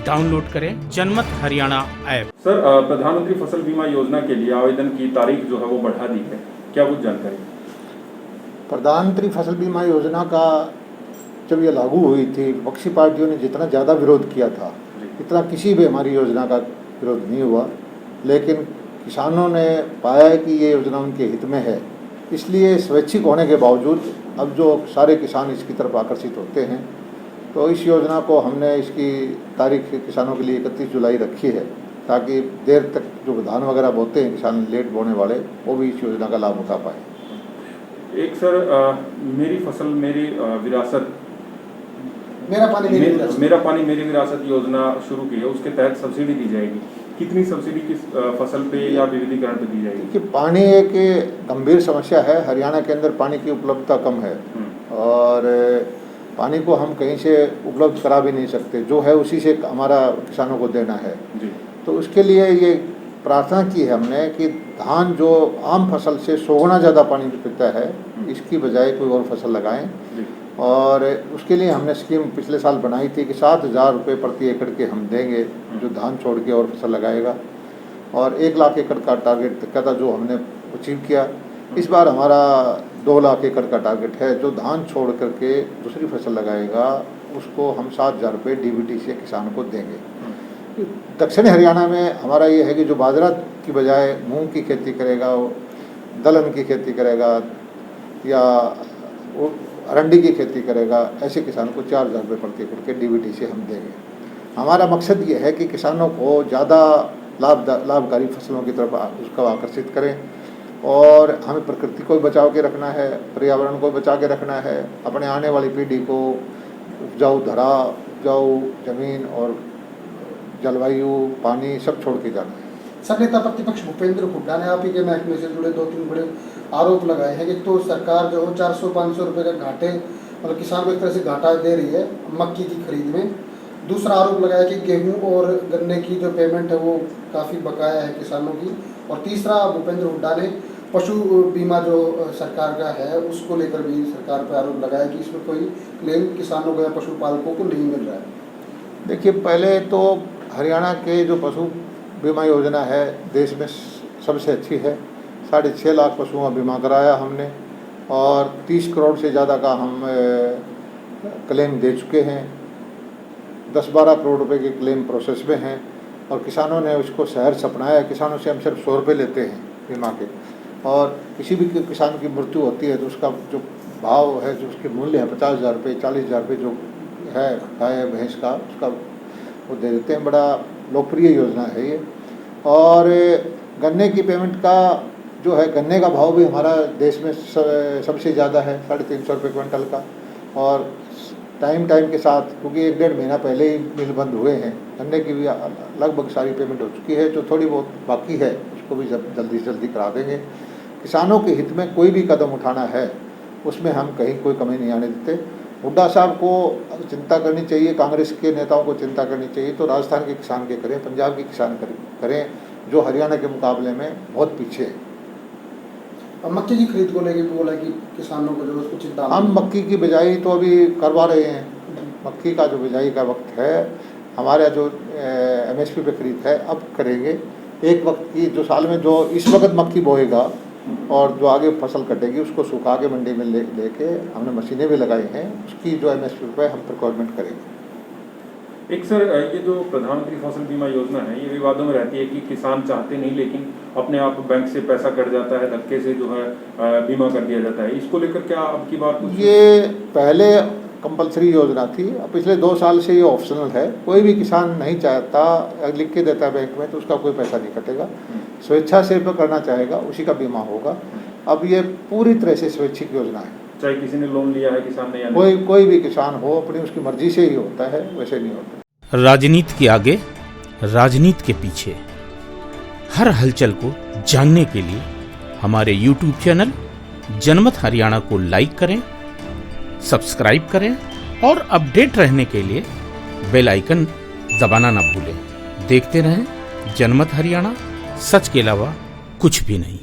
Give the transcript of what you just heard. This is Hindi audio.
डाउनलोड करें जनमत हरियाणा ऐप। सर, प्रधानमंत्री फसल बीमा योजना के लिए आवेदन की तारीख जो है वो बढ़ा दी है, क्या कुछ जानकारी? प्रधानमंत्री फसल बीमा योजना का जब ये लागू हुई थी, विपक्षी पार्टियों ने जितना ज़्यादा विरोध किया था इतना किसी भी हमारी योजना का विरोध नहीं हुआ, लेकिन किसानों ने पाया है कि ये योजना उनके हित में है, इसलिए स्वैच्छिक होने के बावजूद अब जो सारे किसान इसकी तरफ आकर्षित होते हैं, तो इस योजना को हमने इसकी तारीख किसानों के लिए 31 जुलाई रखी है, ताकि देर तक जो धान वगैरह बोते हैं किसान लेट बोने वाले, वो भी इस योजना का लाभ उठा पाए। एक सर, मेरी फसल मेरी विरासत, मेरा पानी मेरी विरासत योजना शुरू की है, उसके तहत सब्सिडी दी जाएगी। कितनी सब्सिडी किस फसल पे या विविधीकरण पे दी जाएगी? कि पानी एक गंभीर समस्या है। हरियाणा के अंदर पानी की उपलब्धता कम है और पानी को हम कहीं से उपलब्ध करा भी नहीं सकते, जो है उसी से हमारा किसानों को देना है जी। तो उसके लिए ये प्रार्थना की है हमने कि धान जो आम फसल से 100 गुना ज़्यादा पानी पीता है, इसकी बजाय कोई और फसल लगाएं। और उसके लिए हमने स्कीम पिछले साल बनाई थी कि 7,000 रुपये प्रति एकड़ के हम देंगे जो धान छोड़ के और फसल लगाएगा, और 1 लाख एकड़ का टारगेट का था जो हमने अचीव किया। इस बार हमारा 2 लाख एकड़ का टारगेट है। जो धान छोड़ करके दूसरी फसल लगाएगा उसको हम 7,000 रुपये DBT से किसान को देंगे। दक्षिणी हरियाणा में हमारा ये है कि जो बाजरा की बजाय मूंग की खेती करेगा, दलहन की खेती करेगा या अरंडी की खेती करेगा, ऐसे किसान को 4,000 रुपये प्रति एकड़ के DBT से हम देंगे। हमारा मकसद ये है कि किसानों को ज़्यादा लाभकारी फसलों की तरफ उसको आकर्षित करें, और हमें प्रकृति को बचाव के रखना है, पर्यावरण को बचा के रखना है, अपने आने वाली पीढ़ी को उपजाऊ धरा, उपजाऊ जमीन और जलवायु, पानी सब छोड़ के जाना है। सर, नेता प्रतिपक्ष भूपेंद्र हुड्डा ने आप ही के महकमे से जुड़े 2-3 बड़े आरोप लगाए हैं कि तो सरकार जो 400-500 रुपये का घाटे, मतलब किसान को एक तरह से घाटा दे रही है मक्की की खरीद में। दूसरा आरोप लगाया कि गेहूं और गन्ने की जो पेमेंट है वो काफ़ी बकाया है किसानों की। और तीसरा, भूपेंद्र हुड्डा ने पशु बीमा जो सरकार का है उसको लेकर भी सरकार पर आरोप लगाया कि इसमें कोई क्लेम किसानों को या पशुपालकों को नहीं मिल रहा है। देखिए, पहले तो हरियाणा के जो पशु बीमा योजना है देश में सबसे अच्छी है। 6.5 लाख पशुओं का बीमा कराया हमने और 30 करोड़ से ज़्यादा का हम क्लेम दे चुके हैं। 10-12 करोड़ रुपए के क्लेम प्रोसेस में हैं और किसानों ने उसको सहर्ष अपनाया। किसानों से हम सिर्फ 100 रुपये लेते हैं बीमा के, और किसी भी किसान की मृत्यु होती है तो उसका जो भाव है, जो उसके मूल्य है 50,000 रुपये, 40,000 रुपये जो है गाय भैंस का, उसका वो दे देते हैं। बड़ा लोकप्रिय योजना है ये। और गन्ने की पेमेंट का जो है, गन्ने का भाव भी हमारा देश में सबसे ज़्यादा है, 350 रुपये क्विंटल का। और टाइम के साथ, क्योंकि 1-1.5 महीना पहले ही मिल बंद हुए हैं, गन्ने की भी लगभग सारी पेमेंट हो चुकी है। जो थोड़ी बहुत बाकी है उसको भी जल्दी से जल्दी करा देंगे। किसानों के हित में कोई भी कदम उठाना है उसमें हम कहीं कोई कमी नहीं आने देते। हुड्डा साहब को चिंता करनी चाहिए, कांग्रेस के नेताओं को चिंता करनी चाहिए तो राजस्थान के किसान के करें, पंजाब के किसान करें, जो हरियाणा के मुकाबले में बहुत पीछे है। अब मक्की की खरीद को लेकर बोला कि किसानों को जो उसको चिंता, हम मक्की की बिजाई तो अभी करवा रहे हैं। मक्की का जो बिजाई का वक्त है, हमारा जो MSP पे खरीद है अब करेंगे। एक वक्त की जो साल में जो इस वक्त मक्की बोएगा और जो आगे फसल कटेगी उसको सुखा के मंडी में लेके हमने मशीनें भी लगाई हैं, उसकी जो MSP पे हम प्रोक्योरमेंट करेंगे। एक सर, ये जो प्रधानमंत्री फसल बीमा योजना है ये विवादों में रहती है कि किसान चाहते नहीं लेकिन अपने आप बैंक से पैसा कट जाता है, धक्के से जो है बीमा कर दिया जाता है। इसको लेकर क्या अब की बार कुछ? ये पहले कंपलसरी योजना थी, अब पिछले 2 साल से ये ऑप्शनल है। कोई भी किसान नहीं चाहता, लिख के देता है बैंक में तो उसका कोई पैसा नहीं कटेगा। स्वेच्छा से करना चाहेगा उसी का बीमा होगा। अब ये पूरी तरह से स्वैच्छिक योजना है, चाहे किसी ने लोन लिया है, किसान ने या कोई भी किसान हो, अपनी उसकी मर्जी से ही होता है, वैसे नहीं होता। राजनीति के आगे, राजनीति के पीछे, हर हलचल को जानने के लिए हमारे YouTube चैनल जनमत हरियाणा को लाइक करें, सब्सक्राइब करें और अपडेट रहने के लिए बेल आइकन दबाना ना भूलें। देखते रहें जनमत हरियाणा, सच के अलावा कुछ भी नहीं।